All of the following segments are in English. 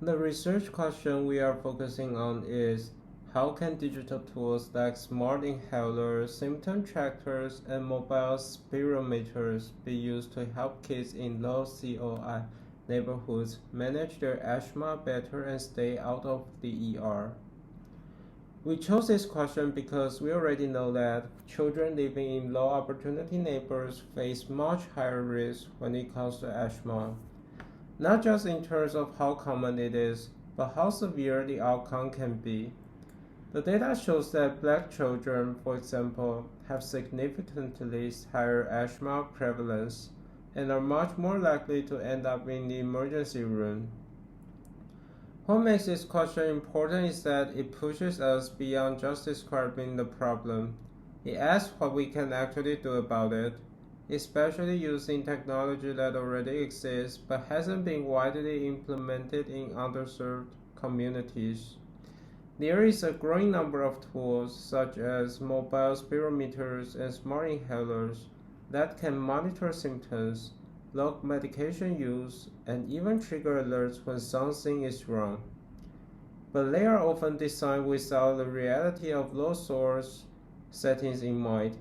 The research question we are focusing on is how can digital tools like smart inhalers, symptom trackers, and mobile spirometers be used to help kids in low COI neighborhoods manage their asthma better and stay out of the ER? We chose this question because we already know that children living in low opportunity neighborhoods face much higher risk when it comes to asthma, not just in terms of how common it is, but how severe the outcome can be. The data shows that Black children, for example, have significantly higher asthma prevalence and are much more likely to end up in the emergency room. What makes this question important is that it pushes us beyond just describing the problem. It asks what we can actually do about it, especially using technology that already exists but hasn't been widely implemented in underserved communities. There is a growing number of tools, such as mobile spirometers and smart inhalers, that can monitor symptoms, log medication use, and even trigger alerts when something is wrong. But they are often designed without the reality of low source settings in mind.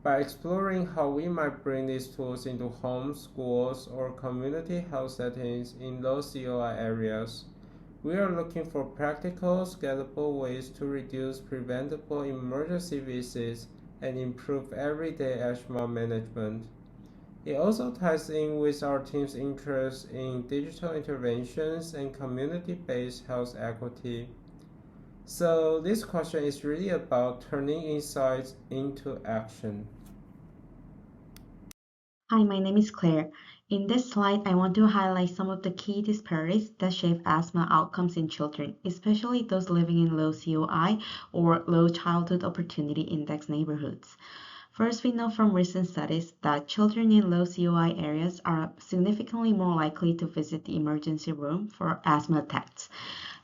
By exploring how we might bring these tools into homes, schools, or community health settings in low COI areas, we are looking for practical, scalable ways to reduce preventable emergency visits and improve everyday asthma management. It also ties in with our team's interest in digital interventions and community-based health equity. So this question is really about turning insights into action. Hi, my name is Claire. In this slide, I want to highlight some of the key disparities that shape asthma outcomes in children, especially those living in low COI or low childhood opportunity index neighborhoods. First, we know from recent studies that children in low COI areas are significantly more likely to visit the emergency room for asthma attacks.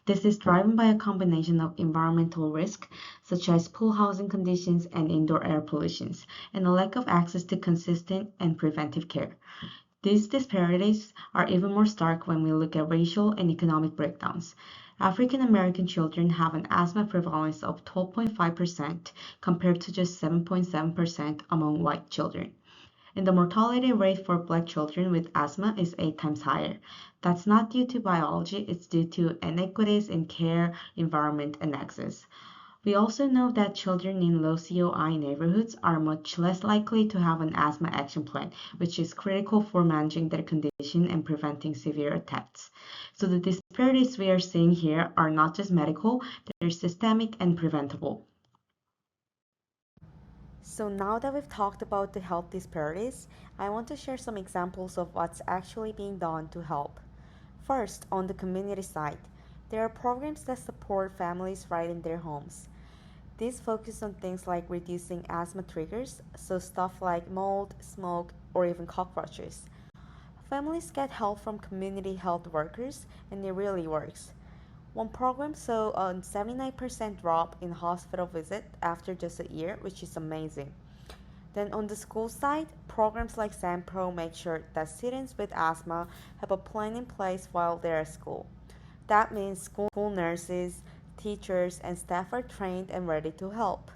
This is driven by a combination of environmental risk, such as poor housing conditions and indoor air pollution, and a lack of access to consistent and preventive care. These disparities are even more stark when we look at racial and economic breakdowns. African American children have an asthma prevalence of 12.5% compared to just 7.7% among white children. And the mortality rate for Black children with asthma is 8 times higher. That's not due to biology, it's due to inequities in care, environment, and access. We also know that children in low COI neighborhoods are much less likely to have an asthma action plan, which is critical for managing their condition and preventing severe attacks. So the disparities we are seeing here are not just medical, they're systemic and preventable. So now that we've talked about the health disparities, I want to share some examples of what's actually being done to help. First, on the community side, there are programs that support families right in their homes. These focus on things like reducing asthma triggers, so stuff like mold, smoke, or even cockroaches. Families get help from community health workers, and it really works. One program saw a 79% drop in hospital visit after just a year, which is amazing. Then on the school side, programs like SAMPRO make sure that students with asthma have a plan in place while they're at school. That means school nurses, teachers, and staff are trained and ready to help.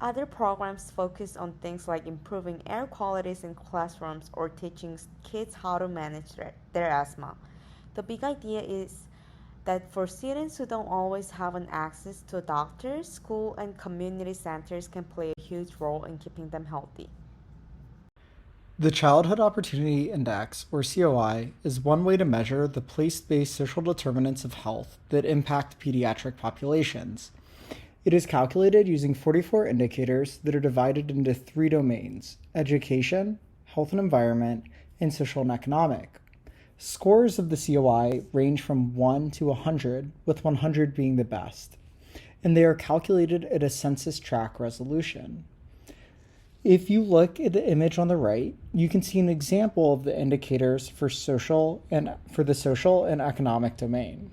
Other programs focus on things like improving air qualities in classrooms or teaching kids how to manage their asthma. The big idea is that for students who don't always have an access to a doctor, school and community centers can play a huge role in keeping them healthy. The Childhood Opportunity Index, or COI, is one way to measure the place-based social determinants of health that impact pediatric populations. It is calculated using 44 indicators that are divided into 3 domains: education, health and environment, and social and economic. Scores of the COI range from 1 to 100, with 100 being the best, and they are calculated at a census tract resolution. If you look at the image on the right, you can see an example of the indicators for the social and economic domain.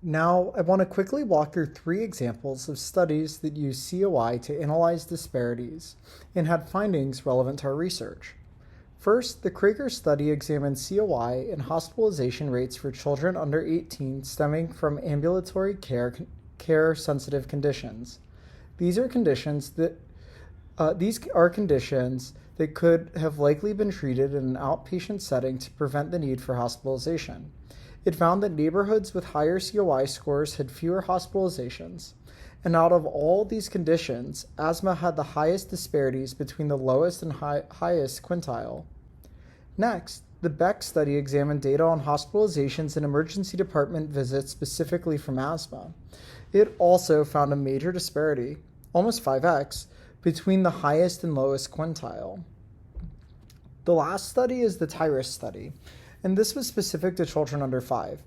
Now, I want to quickly walk through 3 examples of studies that use COI to analyze disparities and had findings relevant to our research. First, the Krager study examined COI and hospitalization rates for children under 18 stemming from ambulatory care-sensitive conditions. These are conditions that could have likely been treated in an outpatient setting to prevent the need for hospitalization. It found that neighborhoods with higher COI scores had fewer hospitalizations. And out of all these conditions, asthma had the highest disparities between the lowest and highest quintile. Next, the Beck study examined data on hospitalizations and emergency department visits specifically from asthma. It also found a major disparity, almost 5x, between the highest and lowest quintile. The last study is the TIRUS study, and this was specific to children under 5.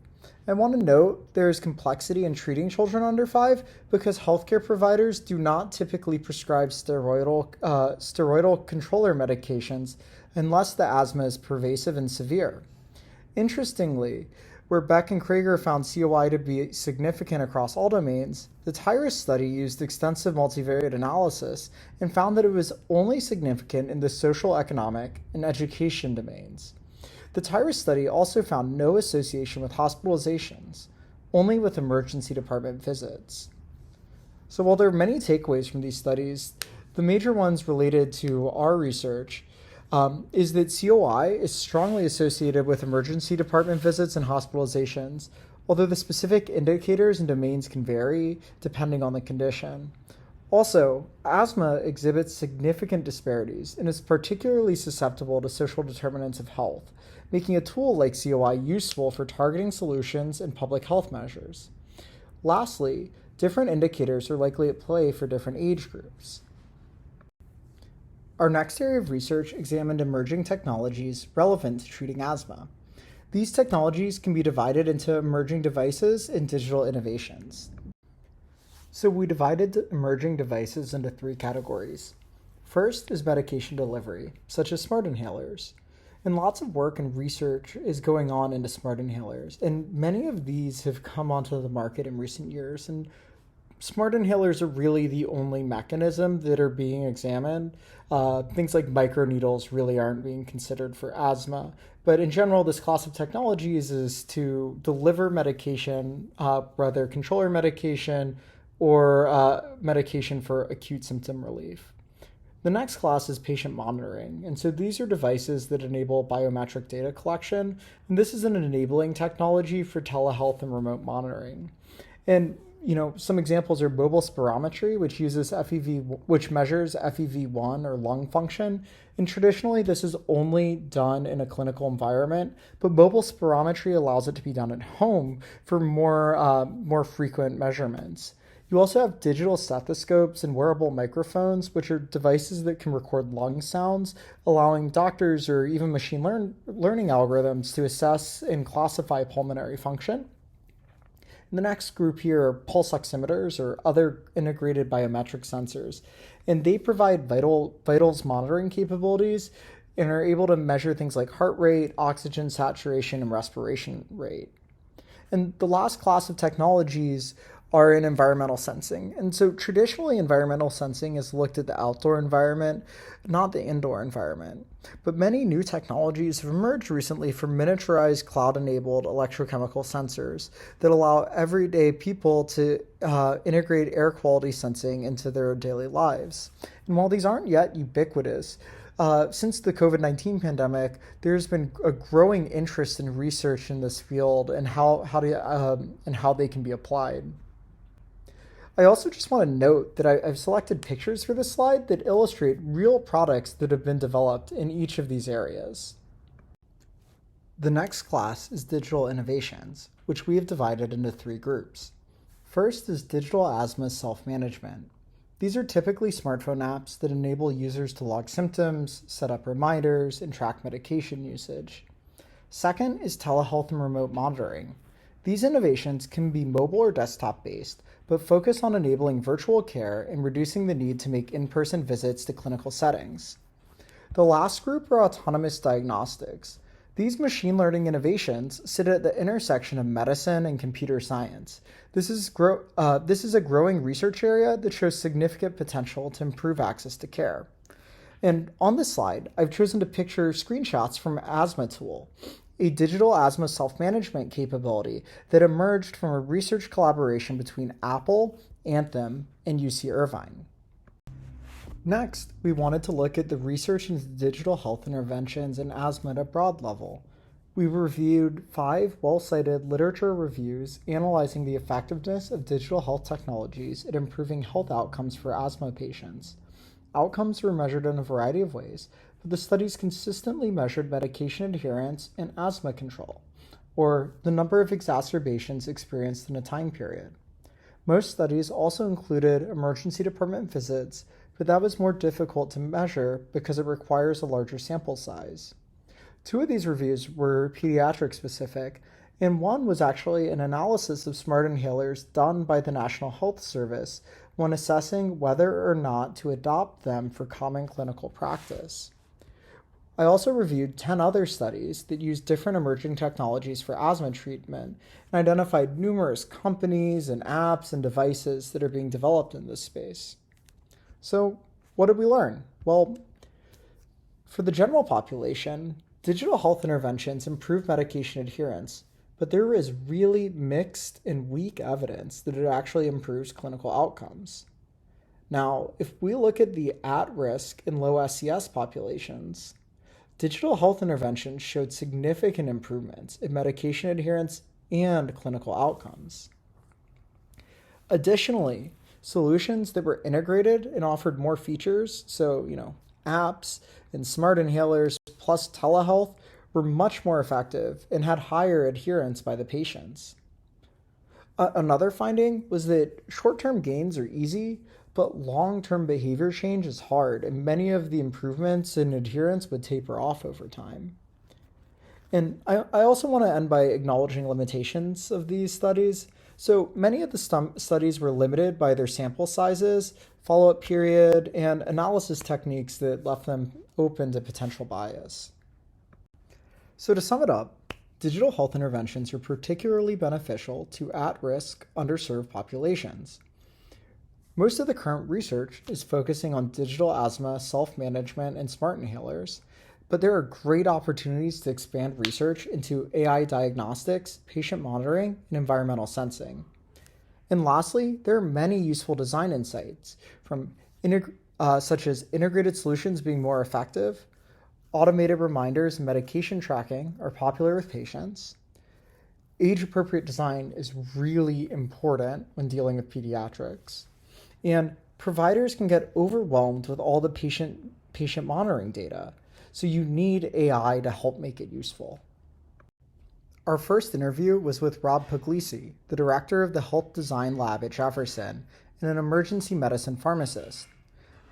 I want to note there is complexity in treating children under 5 because healthcare providers do not typically prescribe steroidal controller medications unless the asthma is pervasive and severe. Interestingly, where Beck and Krager found COI to be significant across all domains, the TIRUS study used extensive multivariate analysis and found that it was only significant in the social, economic, and education domains. The TIRUS study also found no association with hospitalizations, only with emergency department visits. So while there are many takeaways from these studies, the major ones related to our research is that COI is strongly associated with emergency department visits and hospitalizations, although the specific indicators and domains can vary depending on the condition. Also, asthma exhibits significant disparities and is particularly susceptible to social determinants of health, making a tool like COI useful for targeting solutions and public health measures. Lastly, different indicators are likely at play for different age groups. Our next area of research examined emerging technologies relevant to treating asthma. These technologies can be divided into emerging devices and digital innovations. So we divided emerging devices into 3 categories. First is medication delivery, such as smart inhalers. And lots of work and research is going on into smart inhalers, and many of these have come onto the market in recent years. And smart inhalers are really the only mechanism that are being examined. Things like microneedles really aren't being considered for asthma. But in general, this class of technologies is to deliver medication, whether controller medication or medication for acute symptom relief. The next class is patient monitoring, and so these are devices that enable biometric data collection, and this is an enabling technology for telehealth and remote monitoring. And some examples are mobile spirometry, which measures FEV1 or lung function, and traditionally this is only done in a clinical environment, but mobile spirometry allows it to be done at home for more frequent measurements. You also have digital stethoscopes and wearable microphones, which are devices that can record lung sounds, allowing doctors or even machine learning algorithms to assess and classify pulmonary function. And the next group here are pulse oximeters or other integrated biometric sensors, and they provide vitals monitoring capabilities and are able to measure things like heart rate, oxygen saturation, and respiration rate. And the last class of technologies are in environmental sensing. And so traditionally environmental sensing has looked at the outdoor environment, not the indoor environment. But many new technologies have emerged recently for miniaturized cloud-enabled electrochemical sensors that allow everyday people to integrate air quality sensing into their daily lives. And while these aren't yet ubiquitous, since the COVID-19 pandemic, there's been a growing interest in research in this field and how they can be applied. I also just want to note that I've selected pictures for this slide that illustrate real products that have been developed in each of these areas. The next class is digital innovations, which we have divided into 3 groups. First is digital asthma self-management. These are typically smartphone apps that enable users to log symptoms, set up reminders, and track medication usage. Second is telehealth and remote monitoring. These innovations can be mobile or desktop-based, but focus on enabling virtual care and reducing the need to make in-person visits to clinical settings. The last group are autonomous diagnostics. These machine learning innovations sit at the intersection of medicine and computer science. This is a growing research area that shows significant potential to improve access to care. And on this slide, I've chosen to picture screenshots from Asthma Tool, a digital asthma self-management capability that emerged from a research collaboration between Apple, Anthem, and UC Irvine. Next, we wanted to look at the research into digital health interventions in asthma at a broad level. We reviewed 5 well-cited literature reviews analyzing the effectiveness of digital health technologies at improving health outcomes for asthma patients. Outcomes were measured in a variety of ways, but the studies consistently measured medication adherence and asthma control, or the number of exacerbations experienced in a time period. Most studies also included emergency department visits, but that was more difficult to measure because it requires a larger sample size. 2 of these reviews were pediatric specific, and one was actually an analysis of smart inhalers done by the National Health Service when assessing whether or not to adopt them for common clinical practice. I also reviewed 10 other studies that used different emerging technologies for asthma treatment and identified numerous companies and apps and devices that are being developed in this space. So, what did we learn? Well, for the general population, digital health interventions improve medication adherence, but there is really mixed and weak evidence that it actually improves clinical outcomes. Now, if we look at the at-risk and low SES populations, digital health interventions showed significant improvements in medication adherence and clinical outcomes. Additionally, solutions that were integrated and offered more features, so, apps and smart inhalers plus telehealth, were much more effective and had higher adherence by the patients. Another finding was that short-term gains are easy, but long-term behavior change is hard, and many of the improvements in adherence would taper off over time. And I also want to end by acknowledging limitations of these studies. So many of the studies were limited by their sample sizes, follow-up period, and analysis techniques that left them open to potential bias. So to sum it up, digital health interventions are particularly beneficial to at-risk, underserved populations. Most of the current research is focusing on digital asthma, self-management, and smart inhalers, but there are great opportunities to expand research into AI diagnostics, patient monitoring, and environmental sensing. And lastly, there are many useful design insights, from such as integrated solutions being more effective. Automated reminders and medication tracking are popular with patients. Age-appropriate design is really important when dealing with pediatrics. And providers can get overwhelmed with all the patient monitoring data, so you need AI to help make it useful. Our first interview was with Rob Puglisi, the director of the Health Design Lab at Jefferson and an emergency medicine pharmacist.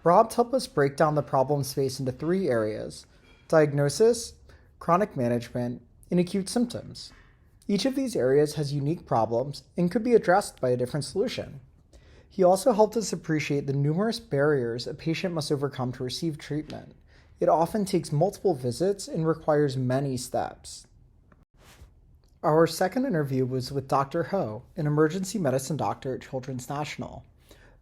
Rob helped us break down the problem space into 3 areas: diagnosis, chronic management, and acute symptoms. Each of these areas has unique problems and could be addressed by a different solution. He also helped us appreciate the numerous barriers a patient must overcome to receive treatment. It often takes multiple visits and requires many steps. Our second interview was with Dr. Ho, an emergency medicine doctor at Children's National.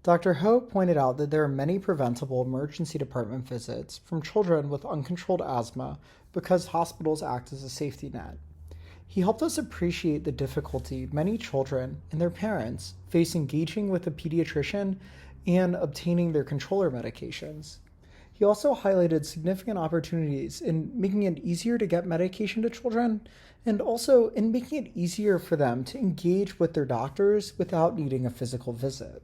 Dr. Ho pointed out that there are many preventable emergency department visits from children with uncontrolled asthma because hospitals act as a safety net. He helped us appreciate the difficulty many children and their parents face engaging with a pediatrician and obtaining their controller medications. He also highlighted significant opportunities in making it easier to get medication to children and also in making it easier for them to engage with their doctors without needing a physical visit.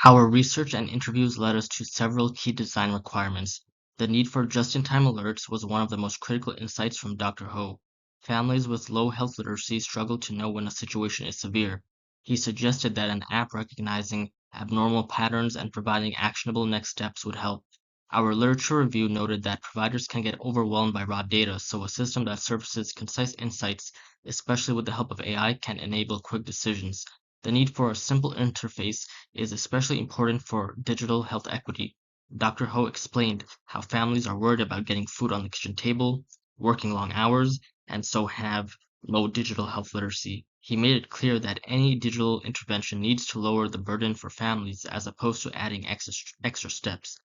Our research and interviews led us to several key design requirements. The need for just-in-time alerts was one of the most critical insights from Dr. Ho. Families with low health literacy struggle to know when a situation is severe. He suggested that an app recognizing abnormal patterns and providing actionable next steps would help. Our literature review noted that providers can get overwhelmed by raw data, so a system that surfaces concise insights, especially with the help of AI, can enable quick decisions. The need for a simple interface is especially important for digital health equity. Dr. Ho explained how families are worried about getting food on the kitchen table, working long hours, and so have low digital health literacy. He made it clear that any digital intervention needs to lower the burden for families as opposed to adding extra steps.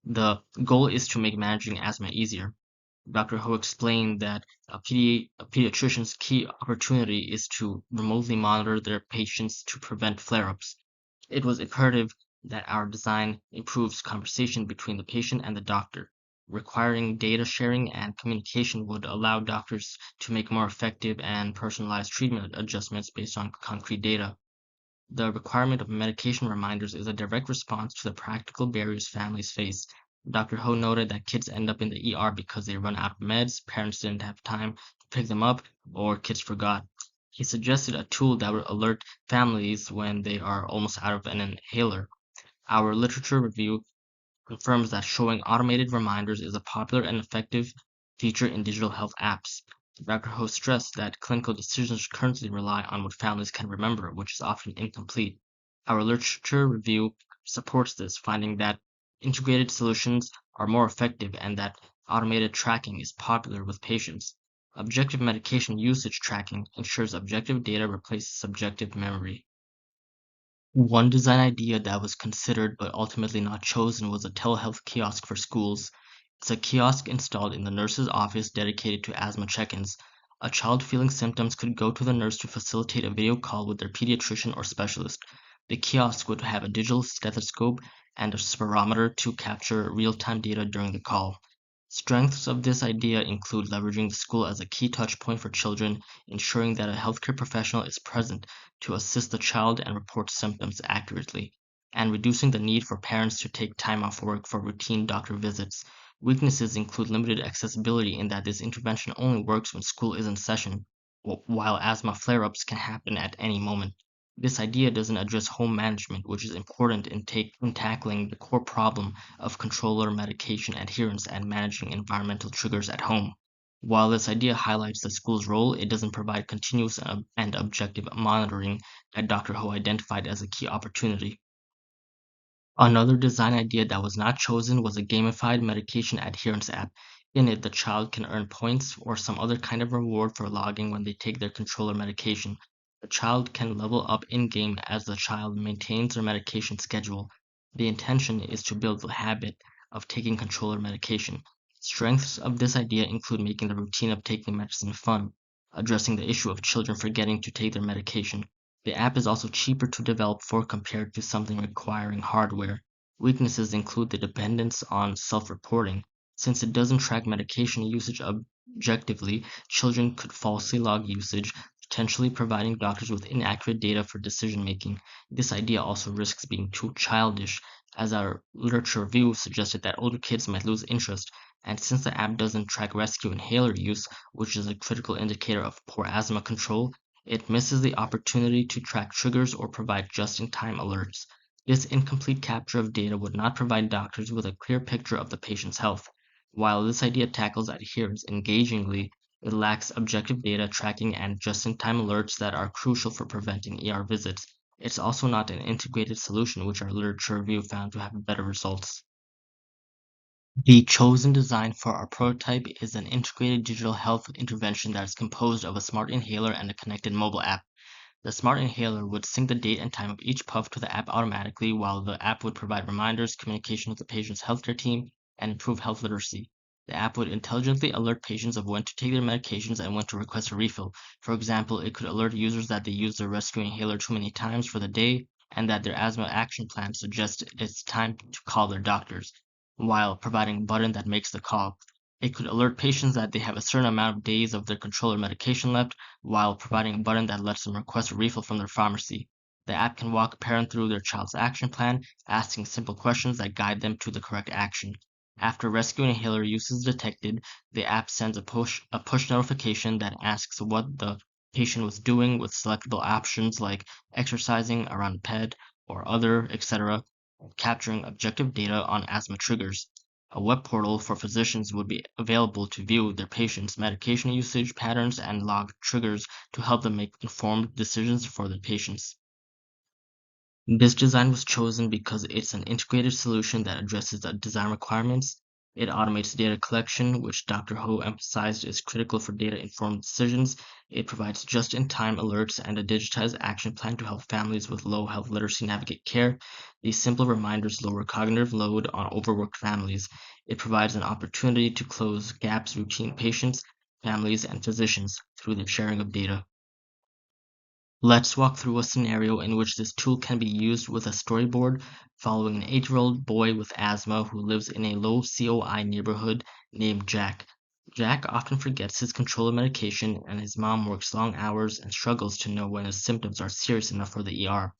The goal is to make managing asthma easier. Dr. Ho explained that a pediatrician's key opportunity is to remotely monitor their patients to prevent flare-ups. It was imperative that our design improves conversation between the patient and the doctor. Requiring data sharing and communication would allow doctors to make more effective and personalized treatment adjustments based on concrete data. The requirement of medication reminders is a direct response to the practical barriers families face. Dr. Ho noted that kids end up in the ER because they run out of meds, parents didn't have time to pick them up, or kids forgot. He suggested a tool that would alert families when they are almost out of an inhaler. Our literature review confirms that showing automated reminders is a popular and effective feature in digital health apps. Dr. Ho stressed that clinical decisions currently rely on what families can remember, which is often incomplete. Our literature review supports this, finding that integrated solutions are more effective and that automated tracking is popular with patients. Objective medication usage tracking ensures objective data replaces subjective memory. One design idea that was considered but ultimately not chosen was a telehealth kiosk for schools. It's a kiosk installed in the nurse's office dedicated to asthma check-ins. A child feeling symptoms could go to the nurse to facilitate a video call with their pediatrician or specialist. The kiosk would have a digital stethoscope and a spirometer to capture real-time data during the call. Strengths of this idea include leveraging the school as a key touch point for children, ensuring that a healthcare professional is present to assist the child and report symptoms accurately, and reducing the need for parents to take time off work for routine doctor visits. Weaknesses include limited accessibility in that this intervention only works when school is in session, while asthma flare-ups can happen at any moment. This idea doesn't address home management, which is important in tackling the core problem of controller medication adherence and managing environmental triggers at home. While this idea highlights the school's role, it doesn't provide continuous and objective monitoring that Dr. Ho identified as a key opportunity. Another design idea that was not chosen was a gamified medication adherence app. In it, the child can earn points or some other kind of reward for logging when they take their controller medication. The child can level up in-game as the child maintains their medication schedule. The intention is to build the habit of taking controller medication. Strengths of this idea include making the routine of taking medicine fun, addressing the issue of children forgetting to take their medication. The app is also cheaper to develop for compared to something requiring hardware. Weaknesses include the dependence on self-reporting. Since it doesn't track medication usage objectively, children could falsely log usage, potentially providing doctors with inaccurate data for decision making. This idea also risks being too childish, as our literature review suggested that older kids might lose interest. And since the app doesn't track rescue inhaler use, which is a critical indicator of poor asthma control, it misses the opportunity to track triggers or provide just-in-time alerts. This incomplete capture of data would not provide doctors with a clear picture of the patient's health. While this idea tackles adherence engagingly, it lacks objective data tracking and just-in-time alerts that are crucial for preventing ER visits. It's also not an integrated solution, which our literature review found to have better results. The chosen design for our prototype is an integrated digital health intervention that is composed of a smart inhaler and a connected mobile app. The smart inhaler would sync the date and time of each puff to the app automatically, while the app would provide reminders, communication with the patient's healthcare team, and improve health literacy. The app would intelligently alert patients of when to take their medications and when to request a refill. For example, it could alert users that they used their rescue inhaler too many times for the day and that their asthma action plan suggests it's time to call their doctors, while providing a button that makes the call. It could alert patients that they have a certain amount of days of their controller medication left, while providing a button that lets them request a refill from their pharmacy. The app can walk a parent through their child's action plan, asking simple questions that guide them to the correct action. After rescue inhaler use is detected, the app sends a push notification that asks what the patient was doing with selectable options like exercising around the bed or other, etc., capturing objective data on asthma triggers. A web portal for physicians would be available to view their patients' medication usage patterns and log triggers to help them make informed decisions for their patients. This design was chosen because it's an integrated solution that addresses the design requirements It automates data collection, which Dr. Ho emphasized is critical for data-informed decisions. It provides just-in-time alerts and a digitized action plan to help families with low health literacy navigate care. These simple reminders lower cognitive load on overworked families. It provides an opportunity to close gaps between patients, families, and physicians through the sharing of data. Let's walk through a scenario in which this tool can be used with a storyboard following an 8-year-old boy with asthma who lives in a low COI neighborhood named Jack. Jack often forgets his controller medication, and his mom works long hours and struggles to know when his symptoms are serious enough for the ER.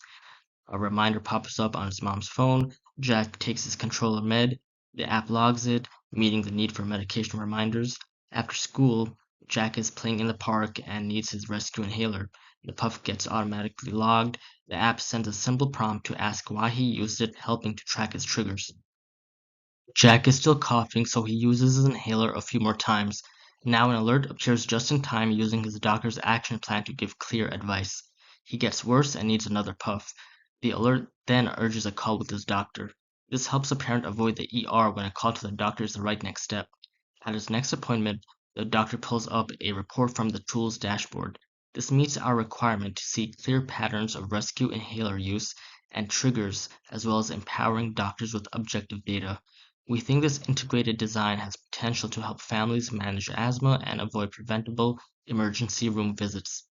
A reminder pops up on his mom's phone. Jack takes his controller med. The app logs it, meeting the need for medication reminders. After school, Jack is playing in the park and needs his rescue inhaler. The puff gets automatically logged. The app sends a simple prompt to ask why he used it, helping to track his triggers. Jack is still coughing, so he uses his inhaler a few more times. Now an alert appears just in time, using his doctor's action plan to give clear advice. He gets worse and needs another puff. The alert then urges a call with his doctor. This helps a parent avoid the ER when a call to the doctor is the right next step. At his next appointment, the doctor pulls up a report from the tool's dashboard. This meets our requirement to see clear patterns of rescue inhaler use and triggers, as well as empowering doctors with objective data. We think this integrated design has potential to help families manage asthma and avoid preventable emergency room visits.